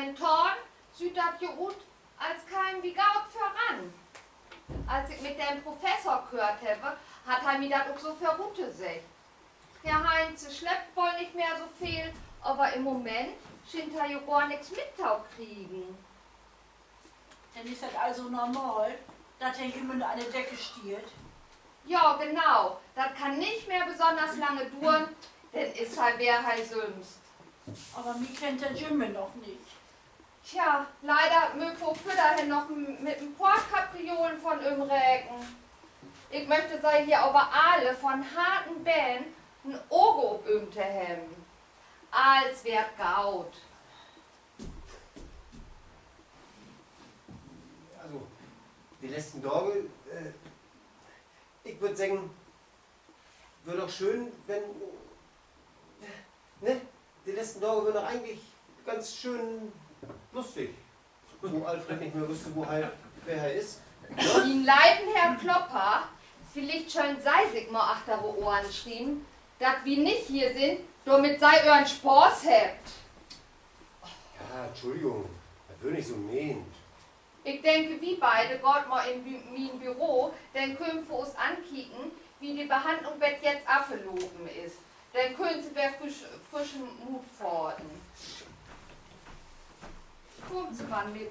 Momentan sieht das gut als kein wie Gaut voran. Als ich mit dem Professor gehört habe, hat er mir das auch so verrute gesagt. Herr Heinz schleppt wohl nicht mehr so viel, aber im Moment scheint er ja gar nichts mittau kriegen. Dann ist das also normal, dass er jemand an der Decke stiert. Ja, genau. Das kann nicht mehr besonders lange dauern, denn ist halt wer halt sonst. Aber mich kennt der Jimmy noch nicht. Tja, leider mögt auch dahin noch mit ein paar Kapriolen von Regen. Ich möchte sei hier aber alle von harten Bären ein Ogo umte hem. Als wär Gaut. Also, die letzten Tage, ich würde sagen, wäre doch schön, wenn, ne, die letzten Tage wäre doch eigentlich ganz schön lustig. Wo Alfred nicht mehr wusste, wer er ist. Den Leiden Herr Klopper, vielleicht schon sei sich mal achter Ohren geschrieben, dass wir nicht hier sind, damit sei euren Spaß habt. Ja, Entschuldigung, das würde ich so meinen. Ich denke, wir beide Gott mal in mein Büro, dann können wir uns ankicken, wie die Behandlung wird jetzt abgelaufen ist. Dann können sie wer frischen Mut fordern. Kommt sie mal mit.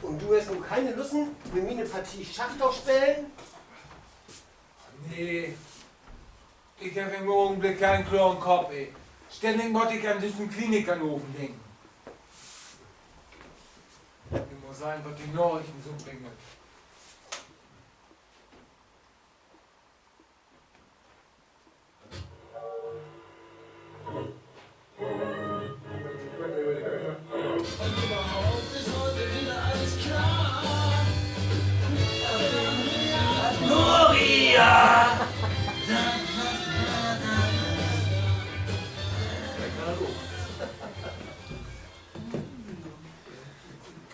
Und du hast nun keine Lust, mit mir eine Partie Schach doch spielen? Nee, ich habe im Augenblick keinen klaren Kopf, ey. Ständig muss ich an diesen Klinikanofen denken. Ich muss einfach die Nachrichten so bringen. Gloria!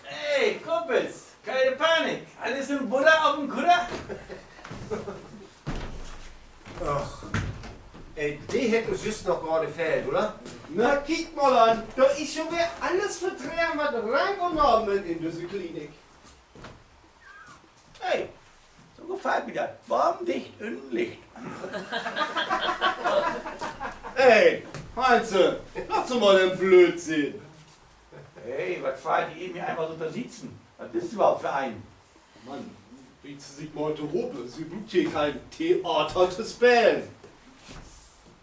Hey, Kumpels, keine Panik. Alles im Butter auf dem Kutter? Ach, ey, die hätte uns just noch gerade fehlt, oder? Na, kick mal an, da ist schon wieder alles verträgt, was Rang und Namen in dieser Klinik. Hey, so gefällt mir das. Warm, dicht und Licht. Ey, Heinze, lass doch mal den Blödsinn. Hey, was fahrt ihr mir einfach so da sitzen? Was bist du überhaupt für ein? Mann, wie sie sich mal Hope, sie gibt hier kein Theater zu spielen.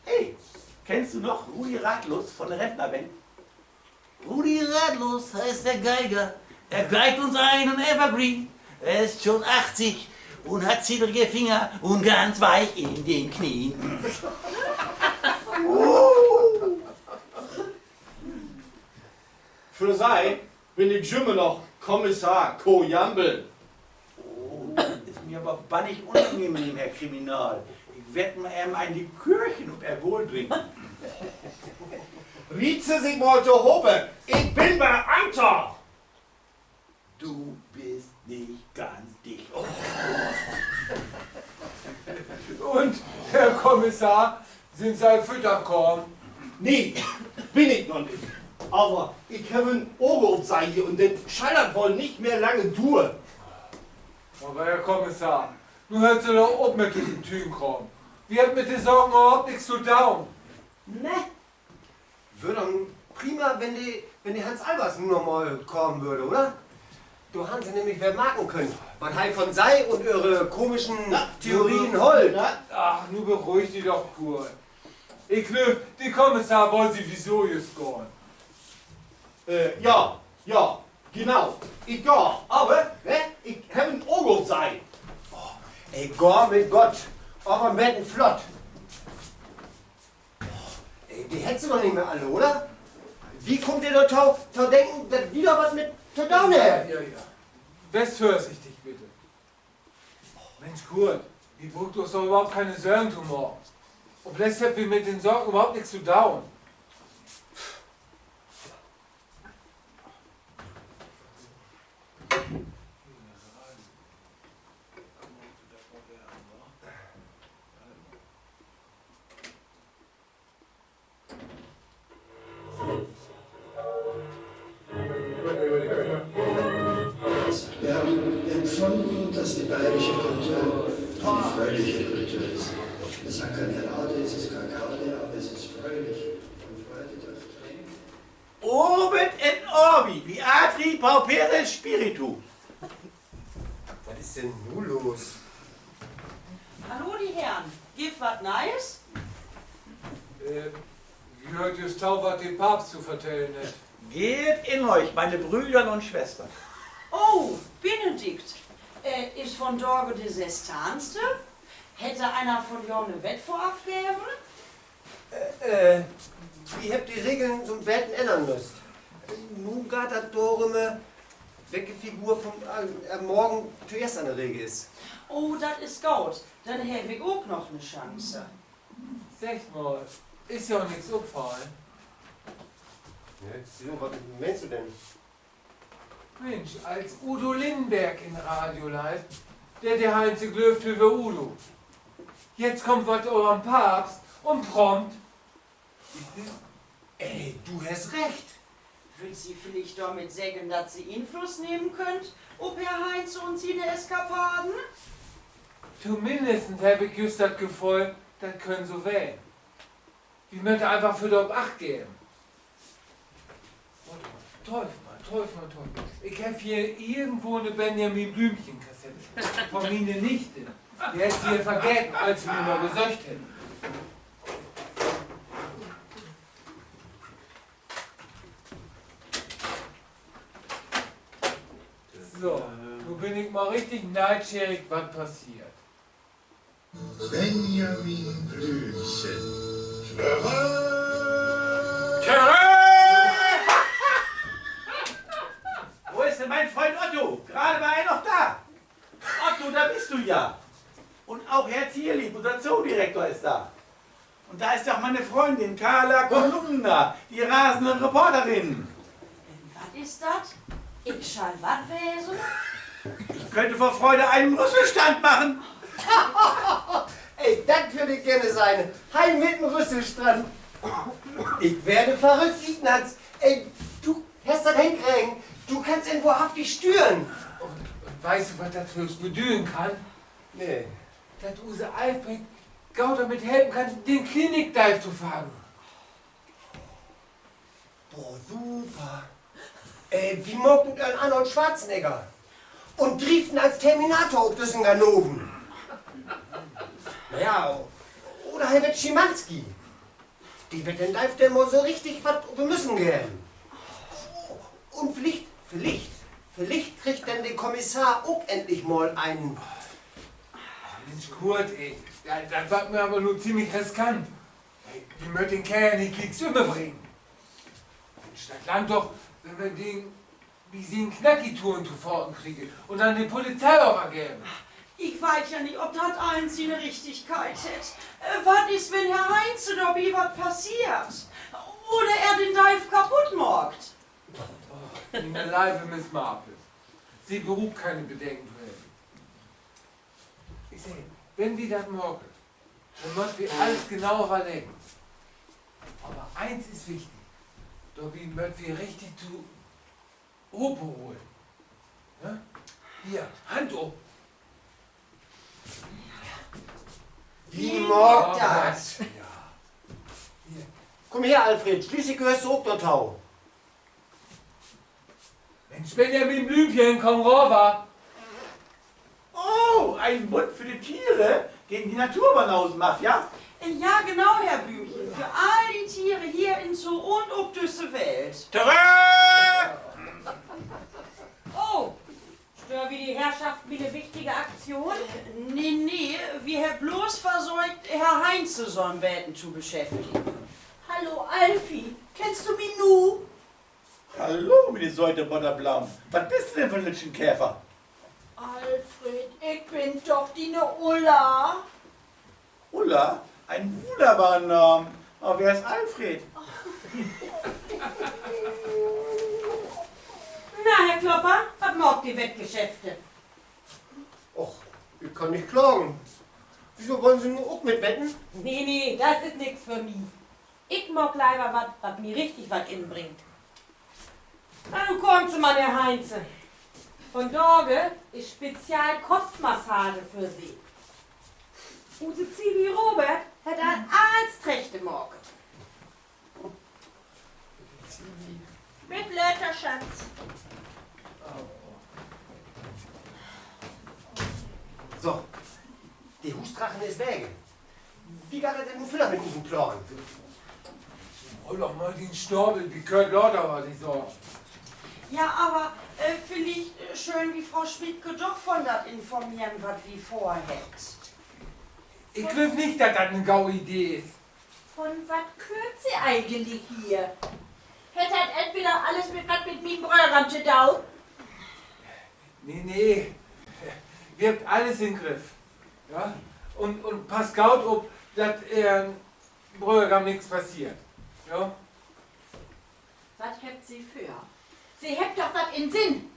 Hey, kennst du noch Rudi Ratlos von der Rentnerband? Rudi Ratlos heißt der Geiger. Er geigt uns einen Evergreen. Er ist schon 80 und hat zittrige Finger und ganz weich in den Knien. Für sei bin ich immer noch Kommissar Kojambel. Oh, das ist mir aber bannig unangenehm, Herr Kriminal. Ich werde mal ein Likörchen und Ergol trinken. Rieze sich mal zu Hope, ich bin Beamter. Du bist nicht ganz dicht. Oh. Und, Herr Kommissar, sind Sie ein Fütterkorn? Nee, bin ich noch nicht. Aber ich habe ein Oberumsei hier und den schallert wohl nicht mehr lange durch. Aber Herr Kommissar, nun hört Sie doch auf mit diesem Tünkram. Wir haben mit den Sorgen überhaupt nichts zu tun. Ne? Würde doch prima, wenn die Hans Albers nur noch mal kommen würde, oder? Du haben sie nämlich wer merken können. Was halt von sei und ihre komischen Theorien holt. Ach, nur beruhigt die doch kurz. Ich glaube, die Kommissar wollen Sie wieso just gehen. Ja, genau. Ich ja, aber ne, ich habe ein Oberumsei. Ey, Gott mit Gott, aber mit flott. Ey, die hättest du doch nicht mehr alle, oder? Wie kommt ihr da zu denken, dass wieder was mit zu tun hat? Ja. Best vorsichtig, bitte. Mensch, Kurt, die braucht uns doch überhaupt keine Sorgen zu machen. Und lässt wir mit den Sorgen überhaupt nichts zu tun. ist die bayerische Kultur eine fröhliche Kultur ist. Es hat keine Rade, es ist keine Garde, aber es ist fröhlich. Und Freude durch Tränen. Orbit et Orbi, wie Atri Pauperes Spiritu. Was ist denn nun los? Hallo die Herren, gibt was Neues? Wie hört ihr Stau, was dem Papst zu vertellen hat? Geht in euch, meine Brüder und Schwestern. Oh, Benedikt, ist von Dorge de Sestanste? Hätte einer von Jorne Wett vorab gegeben? Wie habt die Regeln zum Betten ändern müsst? Nun geht das Dorme, welche Figur vom Morgen zuerst an der Regel ist. Oh, das ist gut. Dann habe ich auch noch eine Chance. Sag mal, ist ja auch nichts aufgefallen. Ja, was meinst du denn? Mensch, als Udo Lindenberg in Radio live, der Heinze glöft über Udo. Jetzt kommt was eurem Papst und prompt. Ey, du hast recht. Will sie vielleicht damit sagen, dass sie Einfluss nehmen könnt, ob Herr Heinz und seine Eskapaden? Zumindest habe ich just das Gefühl, das können so wählen. Wir möchten einfach für dort Acht geben. Teufel. Ich habe hier irgendwo eine Benjamin Blümchen-Kassette von meine Nichte. Die hat sie hier vergessen, als sie mir mal gesagt hätten. So, nun bin ich mal richtig neugierig, was passiert. Benjamin Blümchen. Wo ist denn mein Freund Otto? Gerade war er noch da. Otto, da bist du ja. Und auch Herr Zierlieb, unser Zoodirektor, ist da. Und da ist auch meine Freundin Carla Kolumna, die rasende Reporterin. Was ist das? Ich schall was wesen? Ich könnte vor Freude einen Rüsselstand machen. Ey, das würde ich gerne sein. Heim mit dem Rüsselstrand. Ich werde verrückt, Ignaz. Ey, du hast das hinkriegen. Du kannst ihn wahrhaftig steuern. Und weißt du, was das für uns bedeuten kann? Nee. Dass Use Alfred Gau damit helfen kann, den Klinikdive zu fangen. Boah, super. Ey, wie mocken ein Arnold Schwarzenegger. Und trieften als Terminator auf diesen Ganoven. Naja, oder Herbert Schimanski. Die wird den Dive der mal so richtig was wir müssen gehen. Und vielleicht kriegt dann der Kommissar auch endlich mal einen. Mensch, Kurt, ey. Das war mir aber nur ziemlich riskant. Ey, wie möchten den Kerl in die Kriegssümme bringen? Mensch, das langt doch, wenn wir den, wie sie einen Knackitouren zu Pforten kriegen und dann die Polizei auch ergeben. Ich weiß ja nicht, ob das eins seine Richtigkeit hat. Was ist, wenn Herr Heinz oder wie was passiert? Oder er den Dive kaputt macht? In der Leibe Miss Marple. Sie beruht keine Bedenken für ihn. Ich sehe, wenn wir das morgen, dann müssen wir alles genau überlegen. Aber eins ist wichtig. Dobby müssen wir richtig zu Opo holen. Ja? Hier, Hand hoch. Wie mag Ja. das? Komm her, Alfred. Schließlich gehörst du auch der Tau. Mensch, Benjamin Blümchen, komm rüber. Oh, ein Bund für die Tiere gegen die Naturbanausenmafia. Ja, genau, Herr Blümchen. Für all die Tiere hier in so und ob diese Welt. Terror! Oh, stör wie die Herrschaft wie eine wichtige Aktion? Nee, wir haben bloß versäumt, Herr Heinz so ein Betten zu beschäftigen. Hallo Alfie, kennst du mich nu? Hallo, mit den Säute Butterblaum. Was bist du denn für ein Lütschenkäfer? Alfred, ich bin doch die ne Ulla. Ulla? Ein wunderbarer Name. Aber wer ist Alfred? Na, Herr Klopper, was mag die Wettgeschäfte? Och, ich kann nicht klagen. Wieso wollen Sie nur auch mitwetten? Nee, das ist nix für mich. Ich mag lieber was mir richtig was inbringt. Na, du kommst mal, Herr Heinze. Von Dorge ist spezial Kopfmassage für Sie. Unser Zivi Robert hat ein als Trächte morgen. Mit Blätter, Schatz. So, die Husdrachen ist weg. Wie geht er denn nun wieder mit diesem Plan? Hol doch mal den Storbel, wie gehört lauter war die so. Ja, aber vielleicht schön wie Frau Schmidtke doch von das informieren, was wie vorhat. Ich glaube nicht, dass das eine gaue Idee ist. Von was kürzt sie eigentlich hier? Hätte halt entweder alles mit was mit meinem Brötchen zu tun? Nee. Wir habt alles im Griff. Ja? Und passt gut, ob dass Brüdergam nichts passiert. Ja? Was habt sie für? Sie habt doch was in Sinn.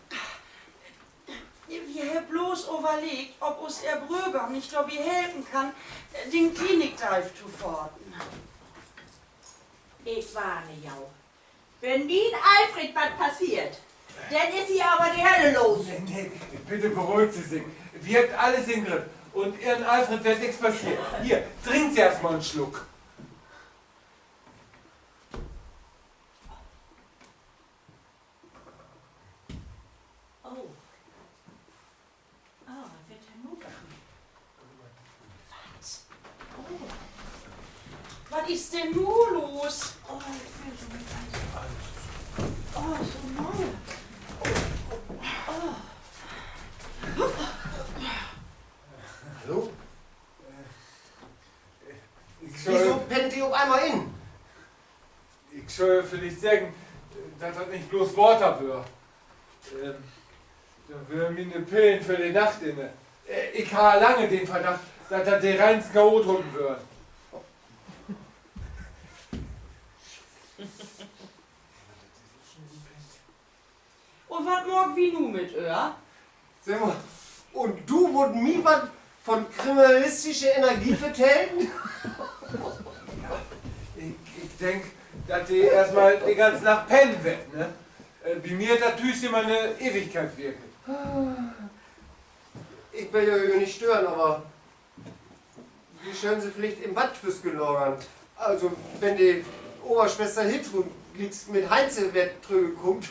Wir haben bloß überlegt, ob uns der Brüger nicht dabei helfen kann, den Klinikdive zu forten. Ich warne jau. Wenn Ihnen Alfred was passiert, dann ist hier aber die Hölle los. Nee, bitte beruhigt Sie sich. Wir habt alles im Griff. Und Ihren Alfred wird nichts passieren. Hier, trinkt Sie erstmal einen Schluck. Oh. Oh, wird er nur Was? Oh. Was ist denn nur los? Oh, ich will so nicht Oh, so neu. Hallo? Ich Wieso soll, pennt die auf einmal in? ich soll vielleicht sagen, dass das nicht bloß Water wird. Da wären meine Pillen für die Nacht inne. Ich habe lange den Verdacht, dass das die reinsten K.O. drücken wird. Und was morgen wie nu mit Öhr? Sag mal, und du wurd mir was von kriminalistischer Energie vertellen? Ich denke, dass die erstmal die ganze Nacht pennen wird. Ne? Bei mir hat das Tüß immer eine Ewigkeit wirken. Ich will ja nicht stören, aber wie schön sie vielleicht im Bad fürs gelagert. Also, wenn die Oberschwester Hiltrud liegst mit Heinze wird drüber kommt,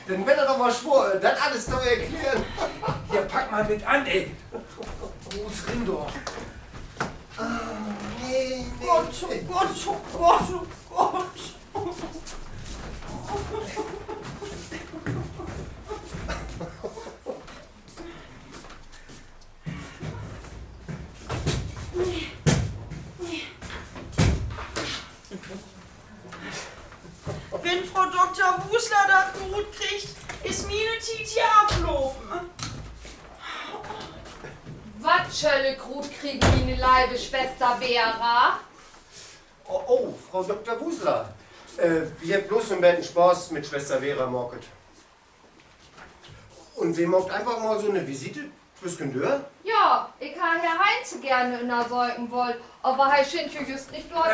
dann wird er doch mal schwor, das alles doch erklären. Hier, pack mal mit an, ey. Wo ist Rindor? Nee, Gott, oh Gott, oh Gott, oh Gott. Wenn Frau Dr. Wusler das gut kriegt, ist meine Titi abloben. Was schölle Grut kriegen wie eine liebe Schwester Vera? Oh, Frau Dr. Wusler. Wir haben bloß ein bisschen Spaß mit Schwester Vera Morket. Und sie macht einfach mal so eine Visite fürsGendör? Ja, ich habe Herr Heinze gerne in der Säugen wollen, aber Herr Schindchen just nicht dort.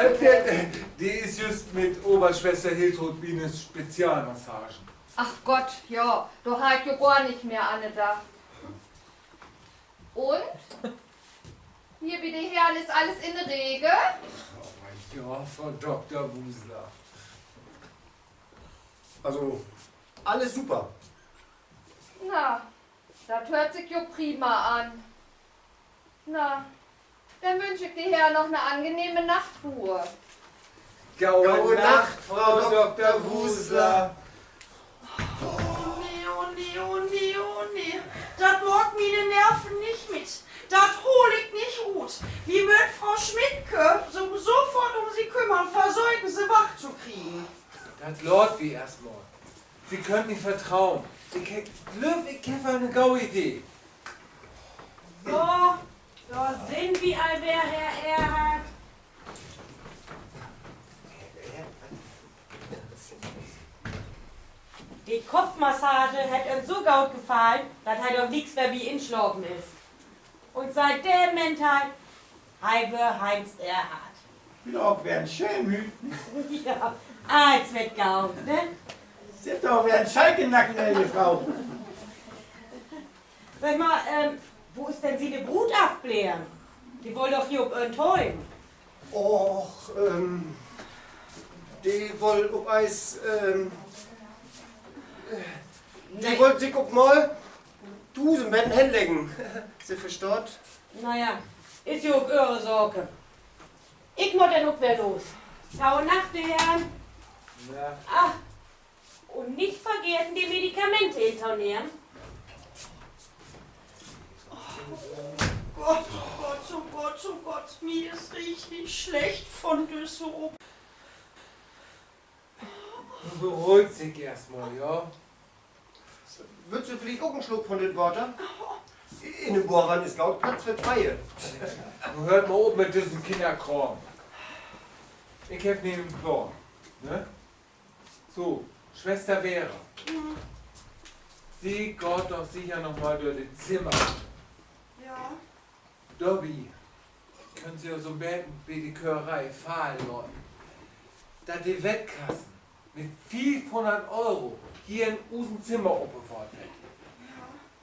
Die ist just mit Oberschwester Hiltrud Bienes Spezialmassagen. Ach Gott, ja, du hast ja gar nicht mehr Anne da. Und? Hier bitte Herren, ist alles in der Regel? Ja, Frau Dr. Wusler. Also, alles super. Na, das hört sich ja prima an. Na, dann wünsche ich dir Herren noch eine angenehme Nachtruhe. Gute Nacht, Frau Dr. Wusler. Oh nee, oh nee, oh nee, oh nee. Das mag meine Nerven nicht mit. Das hol ich nicht gut. Wie wird Frau Schmidtke so sofort um sie kümmern, versäugen sie wach zu kriegen? Das Lord wie erstmal. Sie können nicht vertrauen. Ich habe eine gaue Idee. So, da sind wir all wer Herr Erhard. Die Kopfmassage hat uns so gut gefallen, dass halt auch nichts mehr wie inschlafen ist. Und seit dem Mental habe Heinz Erhard. Doch, werden schön müden. Ja, als wird gaut, ne? Sind doch, werden Schalke nacken, meine Frau. Sag mal, wo ist denn sie die Brut aufblähen? Die wollen doch hier ob Heim. Och, die wollt ob Eis, die wollt sich ob mal Dusenbetten hinlegen. Sie versteht? Naja, ist ja auch eure Sorge. Ich muss dann auch wieder los. Gute Nacht, die Herren. Na, Ach, und nicht vergessen, die Medikamente intonieren. Gott, oh Gott, oh Gott, oh Gott, mir ist richtig schlecht von Düsseldorf. beruhig dich erstmal, ja? Würdest du vielleicht auch einen Schluck von den Water? In dem Bohrwand ist laut Platz für zwei. Du hört mal oben mit diesem Kinderkram. Ich hab neben dem Plan. Ne? So, Schwester Vera. Sie geht doch sicher noch mal durch das Zimmer. Ja, Dobby, können Sie ja so beten wie die Chörerei fahren, Leute. Da die Wettkassen mit 500 € hier in unserem Zimmer aufbewahrt werden.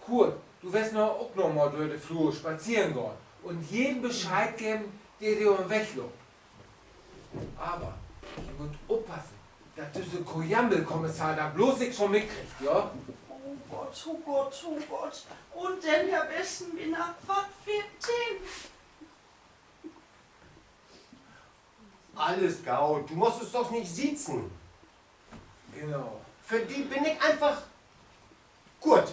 Kurt, du wirst auch noch mal durch den Flur spazieren gehen und jedem Bescheid geben, der dir um den Weg läuft. Aber ich muss aufpassen, dass dieser Kojambel-Kommissar da bloß nichts von mitkriegt, ja? oh Gott, oh Gott, oh Gott. Und denn Herr Besten bin nach was für Themen? Alles gaut, du musst es doch nicht sitzen. Genau. Für die bin ich einfach Kurt.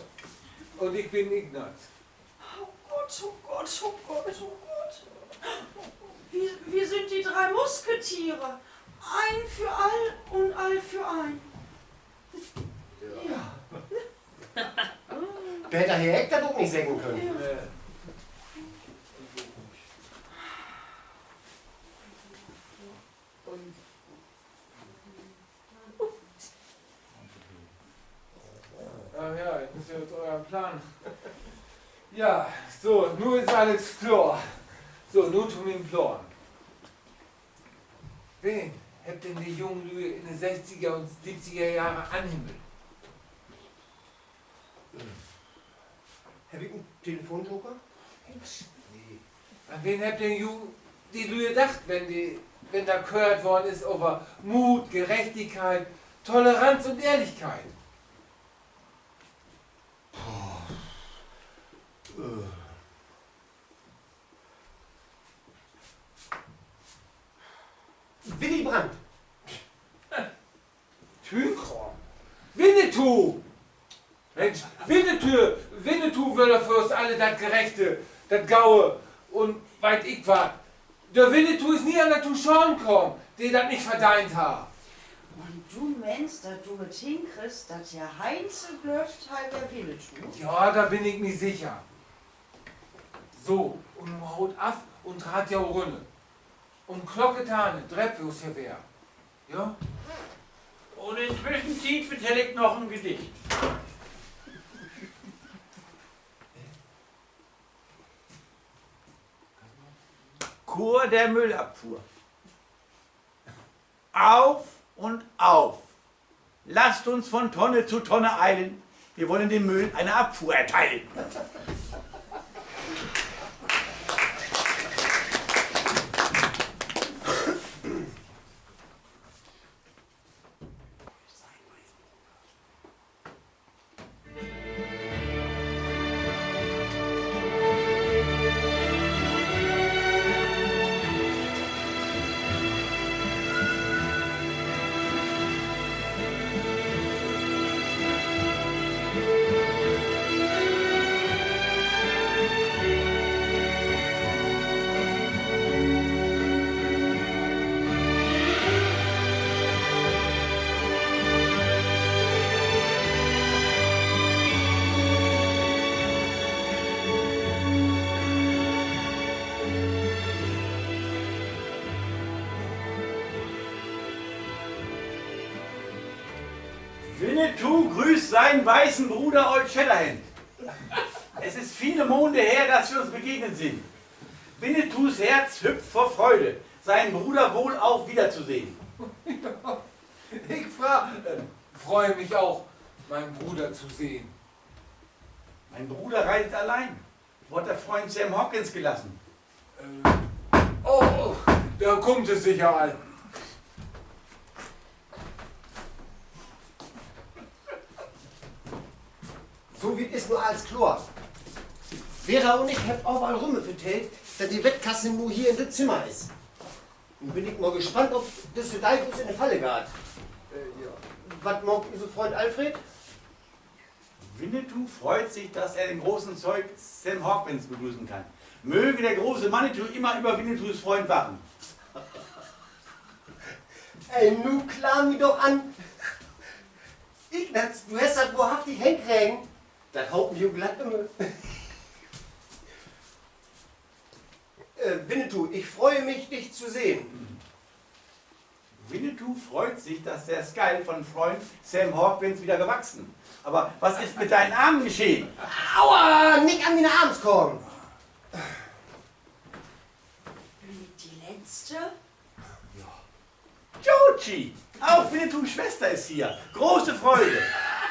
Und ich bin Ignaz. Oh Gott, oh Gott, oh Gott, oh Gott. Wir sind die drei Musketiere. Ein für all und all für ein. Der hätte Herr Hector doch nicht sagen können. Ach ja, das ist ja jetzt euer Plan. Ja, so, nun ist alles klar. So, nun tun wir den Plan. Wen habt denn die jungen Lüge in den 60er und 70er Jahren anhimmelt? Hab ich einen Telefonjoker? Nee. An wen habt ihr die Lüge gedacht, wenn da gehört worden ist über Mut, Gerechtigkeit, Toleranz und Ehrlichkeit? Willy Brandt. Tünkram. Winnetou! Mensch, Winnetou will doch für uns alle das Gerechte, das Gaue und weit ich war. Der Winnetou ist nie an der Touchon gekommen, die das nicht verdient hat. Und du meinst, dass du mit hinkriegst, dass ja Heinze blöft halber Winnetou? Ja, da bin ich mir sicher. So, und haut ab und trat ja auch runter. Und Glocketane, Treppwurst hier wär. Ja? Und inzwischen erzähle ich noch ein Gedicht. Kur der Müllabfuhr. Auf und auf. Lasst uns von Tonne zu Tonne eilen. Wir wollen dem Müll eine Abfuhr erteilen. Winnetou grüßt seinen weißen Bruder Old Shatterhand. Es ist viele Monde her, dass wir uns begegnet sind. Winnetous Herz hüpft vor Freude, seinen Bruder wohl auch wiederzusehen. Ich freue mich auch, meinen Bruder zu sehen. Mein Bruder reitet allein. Wo hat der Freund Sam Hawkins gelassen? Oh, da kommt es sicher an. So wie es nur als Chlor. Vera und ich haben überall rumvertellt, dass die Wettkasse nur hier in das Zimmer ist. Nun bin ich mal gespannt, ob das für Deichus in der Falle geht. Ja. Was mag unser Freund Alfred? Winnetou freut sich, dass er den großen Zeug Sam Hawkins begrüßen kann. Möge der große Manitou immer über Winnetous Freund wachen. Ey, nu klar mich doch an. Ignaz, du hast das wahrhaftig hinkriegen. Das haut mich glatt immer. Winnetou, ich freue mich, dich zu sehen. Winnetou freut sich, dass der Sky von Freund Sam Hawkins wieder gewachsen. Aber was ist mit deinen Armen geschehen? Aua, nicht an meine Arms kommen. Die letzte? Jochi! Auch Winnetous Schwester ist hier. Große Freude.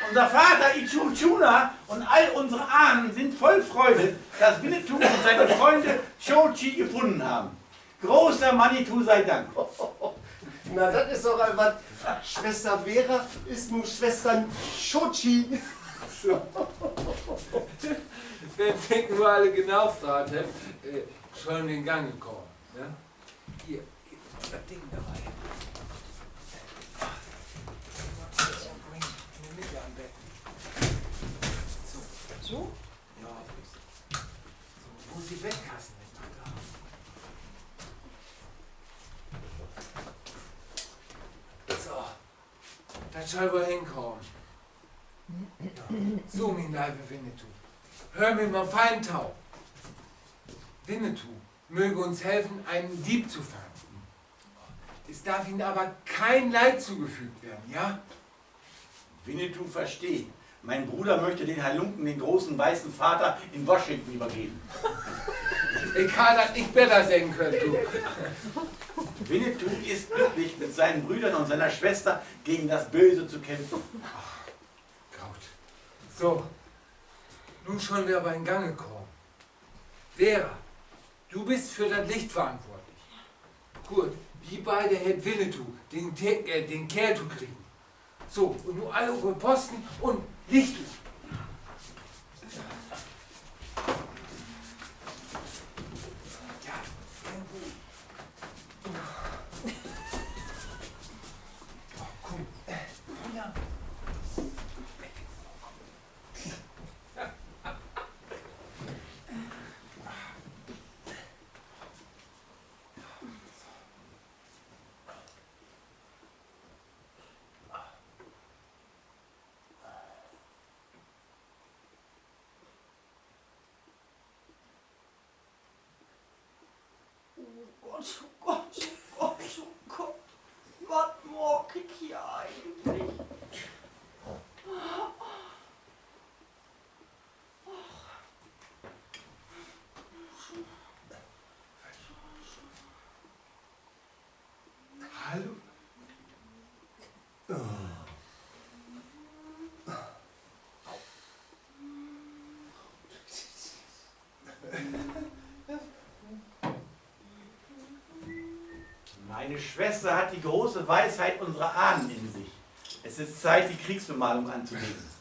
Unser Vater Ichunchuna und all unsere Ahnen sind voll Freude, dass Winnetou und seine Freunde Jochi gefunden haben. Großer Manitou sei Dank. Na, das ist doch was. Schwester Vera ist nun Schwestern Schochi. So. Wenn ich nur alle genau fragte, schon in Gang gekommen. Ja? Hier, das Ding dabei. In der Mitte am Bett. So. Ja, so. Wo ist die Bettkasse nicht mal da? So. Das soll wohl hinkommen. So, mein Leibe Winnetou. Hör mir mal fein tau. Winnetou möge uns helfen, einen Dieb zu fangen. Es darf ihnen aber kein Leid zugefügt werden, ja? Winnetou versteht. Mein Bruder möchte den Halunken, den großen weißen Vater in Washington übergeben. Ich kann das nicht besser sehen können, du. Winnetou ist glücklich, mit seinen Brüdern und seiner Schwester gegen das Böse zu kämpfen. Kraut. So, nun schon wir aber in Gang gekommen. Vera, du bist für das Licht verantwortlich. Gut, die beide hält Winnetou, den Kerl zu kriegen. So, und nur alle über Posten und Licht. Ja, irgendwo. Oh, komm. Ja. Oh Gott, oh Gott, oh Gott. Was mag ich hier eigentlich? Hallo? Meine Schwester hat die große Weisheit unserer Ahnen in sich. Es ist Zeit, die Kriegsbemalung anzulegen.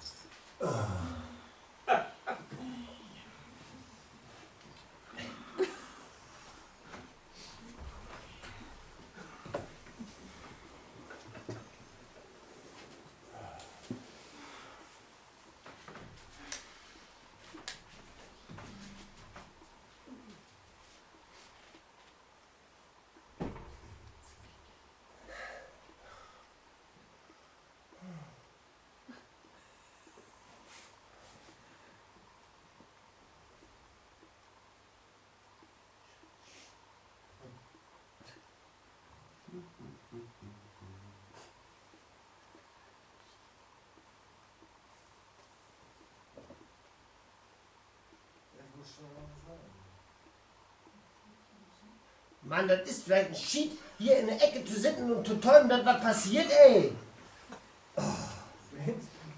Mann, das ist vielleicht ein Schied, hier in der Ecke zu sitzen und zu träumen, dass was passiert, ey.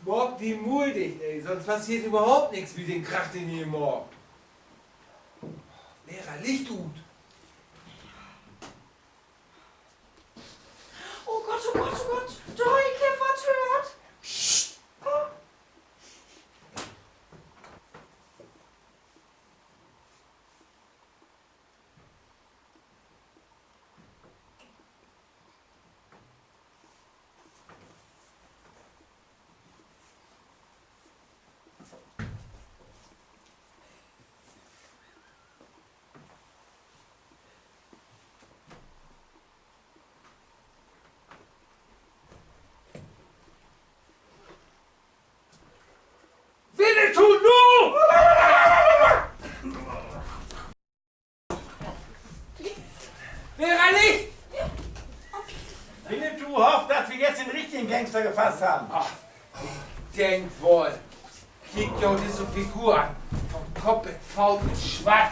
Morg die Mul dich, ey, sonst passiert überhaupt nichts mit den Krach, den ihr morgen. Lehrer, Licht gut. Oh Gott, oh Gott, oh Gott. Der Heukäfer hat hört. Psst. Oh. Winnetou, no! Lehrer, Licht! Winnetou hofft, dass wir jetzt den richtigen Gangster gefasst haben. Ach, denkt wohl. Kick ja diese Figur an. Vom Kopf faul und schwatt.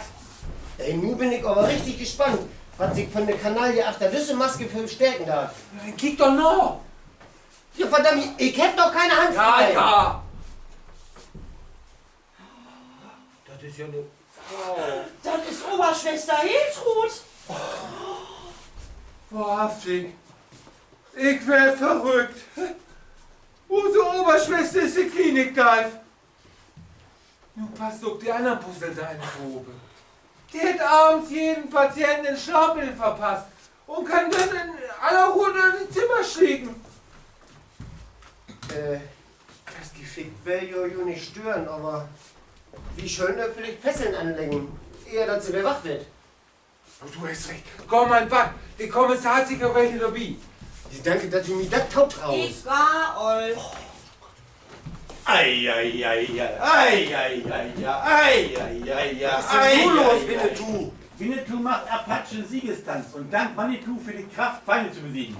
Ey, nun bin ich aber richtig gespannt, was sich von der Kanaille achter diese Maske für stärken darf. Dann kick doch noch. Ja, verdammt, ich hab doch keine Hand Ja, frei. ja. Das ist ja eine... Das ist Oberschwester Hiltrud. Wahrhaftig. Ich werd verrückt. Unsere Oberschwester ist die Klinik da. Nun passt doch die anderen Puzzle seine Probe. Die hat abends jeden Patienten ein Schlafmittel verpasst und kann dann in aller Ruhe in das Zimmer schlägen. Das Geschick will ja nicht stören, aber wie schön da vielleicht Fesseln anlegen, ehe dass sie bewacht wird. Oh, du hast recht. Komm, mein Mann. Der Kommissar hat sich auf welche dabei. Ich danke, dass du mir das taubt raus. Ich war Olf. Was ist denn nun los, Winnetou? Winnetou macht Apachen-Siegestanz und dankt Manitou für die Kraft, Feinde zu besiegen.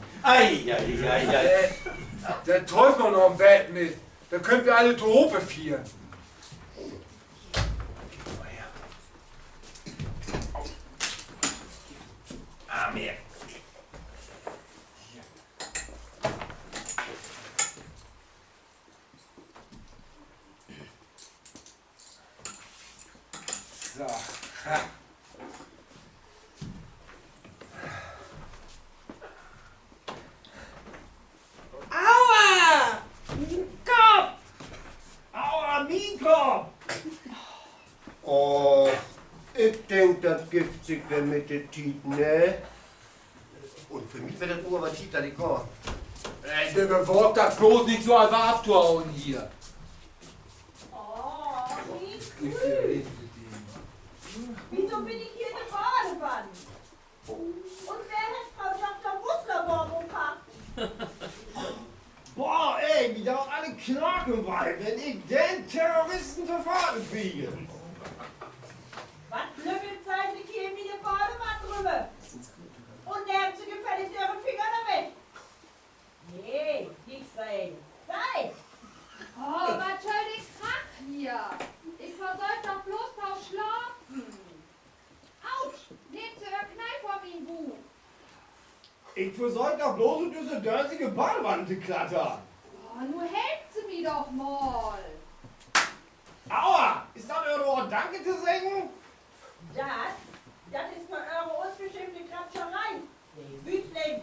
Der Teufel noch im Bett mit. Da können wir alle Trope vieren. Mehr. So. Ha. Aua! Kopf! Aua, Mikro! Oh, ich denk, das Gift sich wer mit der Tiet, ne? Und für mich wird das nur aber Tiet, dass ich kann. Der beworbt das bloß nicht so einfach abzuhauen hier. Oh, wie Ich cool. rede mit dem. Wieso bin ich hier in der Badewanne? Und wer hat Frau Dr. Wuslerbaum umgepackt? Boah, ey, wie da alle Knacken bei, wenn ich den Terroristen zu Faden kriege. Was blöbbelt seid ihr hier in der Badewanne drüber? Und nehmt sie gefälligst eure Finger damit. Nee, nichts sein. Sei! Oh, was soll der Krach hier? Ich versoll doch bloß drauf schlafen. Autsch, nehmt sie euer Knall vor mein Buch. Ich versorg da bloß und diese dörsige Badewanne zu klattern. Oh, nur helft sie mir doch mal. Aua, ist das eure Ohr Danke zu singen? Das ist für eure unbestimmte Krapscherei. Nee, Wüstling.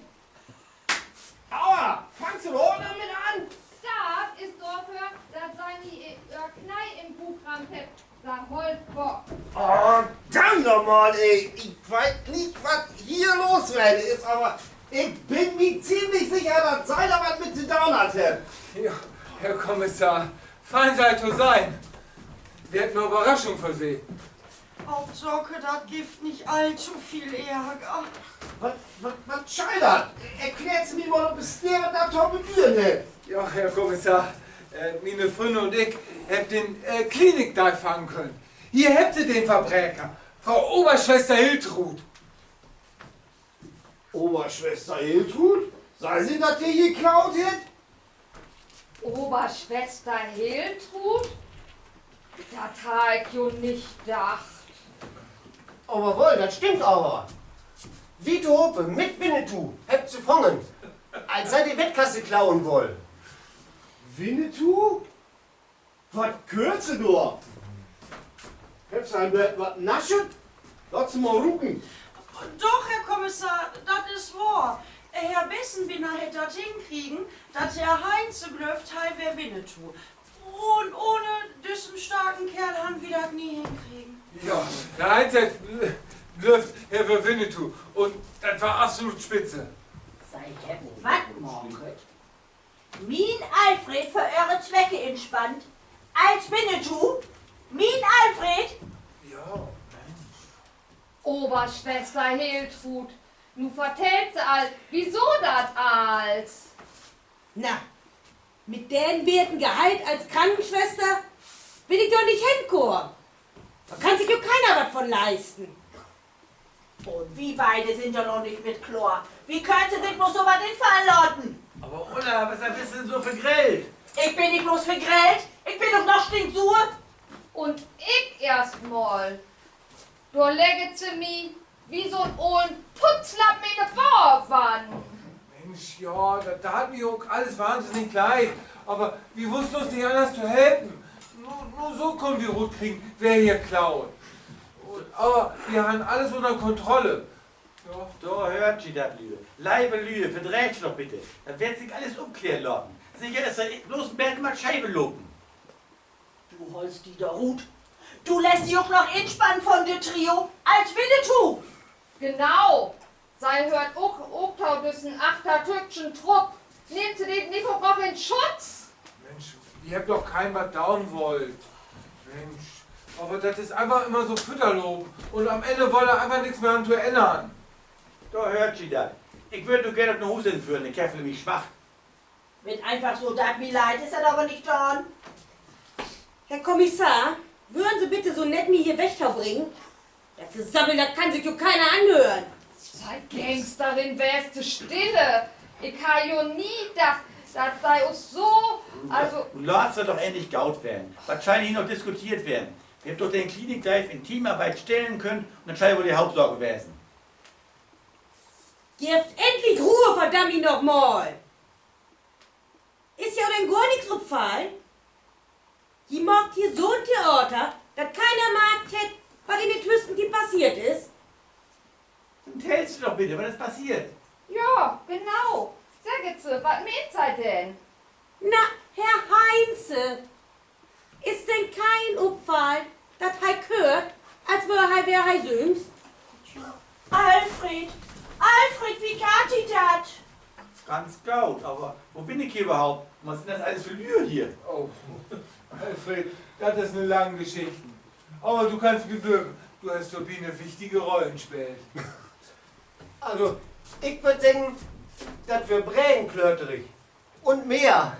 Aua, fangst du doch damit an? Das ist dafür, dass seine ihr Knall im Buch habt, sein Holzbock. Oh, dann nochmal, ey. Ich weiß nicht, was hier loswerde ist, aber ich bin mir ziemlich sicher, dass Seiler was mit zu tun hatte. Ja, Herr Kommissar, fein seid zu sein. Wir hätten eine Überraschung für Sie. Hauptsache, das Gift nicht allzu viel Ärger. Was scheitert? Erklärt's mir mal, ob es der da toll mit mir nicht. Ja, Herr Kommissar, meine Freunde und ich haben den Klinik da fangen können. Hier habt ihr den Verbrecher, Frau Oberschwester Hiltrud. Oberschwester Hiltrud? Sei sie, dass die geklaut hat? Oberschwester Hiltrud? Das hab ich jo nicht gedacht. Aber wohl, das stimmt aber. Vito Hoppe mit Winnetou habt zu fangen, als sei die Wettkasse klauen wollen. Winnetou? Was kürze du? Hebst ein Bett was naschen? Lass mal rucken. Doch, Herr Kommissar, das ist wahr. Herr wissen, wie nachher das hinkriegen, dass Herr Heinz glöft, hei wer Winnetou. Und ohne diesen starken Kerl haben wir das nie hinkriegen. Ja, der Heinz hat läuft Herr für Winnetou und das war absolut spitze. Sei Herr Wattmorket. Min Alfred für eure Zwecke entspannt. Als Winnetou? Min Alfred? Ja. Oberschwester Hiltrud, nu vertellt sie all, wieso das als? Na, mit den werten Gehalt als Krankenschwester will ich doch nicht hinkommen. Da kann sich doch keiner was von leisten. Und wie beide sind ja noch nicht mit Chlor. Wie könnt ihr sich bloß so was einfallen lassen? Aber Ulla, was bist du denn so vergrillt? Ich bin nicht bloß vergrillt. Ich bin doch noch stinksur. Und ich erstmal. Du legget sie mi wie so ein ollen Putzlapp mit der Bauerwand. Mensch, ja, da hat mir auch alles wahnsinnig leid. Aber wir wussten uns nicht anders zu helfen. Nur so können wir gut kriegen, wer hier klaut. Aber wir haben alles unter Kontrolle. Ja. Da hört sie das, Lühe. Leibe Lühe, verdreht sie doch bitte. Da wird sich alles umklären lassen. Sicher ist er bloß ein Bett mal Scheibe loben. Du holst die da Ruth. Du lässt sie auch noch inspannen von dem Trio als Winnetou. Genau. Sei hört auch diesen achter türkischen Trupp. Nehmt sie den nicht auch noch in Schutz? Mensch, ihr habt doch kein was down wollt. Mensch, aber das ist einfach immer so Fütterlob. Und am Ende wollt ihr einfach nichts mehr an zu ändern. Da hört sie das. Ich würde nur gerne auf eine Hose entführen, der Kerl mich schwach. Wenn einfach so dat mir leid, ist er aber nicht dran. Herr Kommissar, würden Sie bitte so nett mir hier Wächter bringen? Das Gesabbel, das kann sich doch keiner anhören. Sei Gangsterin, wärst du stille. Ich habe ja nie gedacht, das sei auch so, also... Und lass doch endlich gaut werden. Wahrscheinlich noch diskutiert werden. Wir haben doch den Klinikleif in Teamarbeit stellen können und dann scheint wohl die Hauptsorge gewesen. Gebt endlich Ruhe, verdammt ihn doch mal. Ist ja denn gar nichts gefallen? Die macht hier so ein Theater, dass keiner mag, was in den Twisten die passiert ist. Dann tellst du doch bitte, was ist passiert? Ja, genau. Sag jetzt, was meint ihr denn? Na, Herr Heinze, ist denn kein Upfall, dass Hei gehört, als wär Hei Söms? Alfred, Alfred, wie geht die dat? Ganz gaut, aber wo bin ich hier überhaupt? Was ist denn das alles für Lühe hier? Oh, Alfred, das ist eine lange Geschichte. Aber du kannst mir glauben, du hast doch wie eine wichtige Rolle gespielt. Also, ich würde sagen, dass wir brägen klöterig. Und mehr.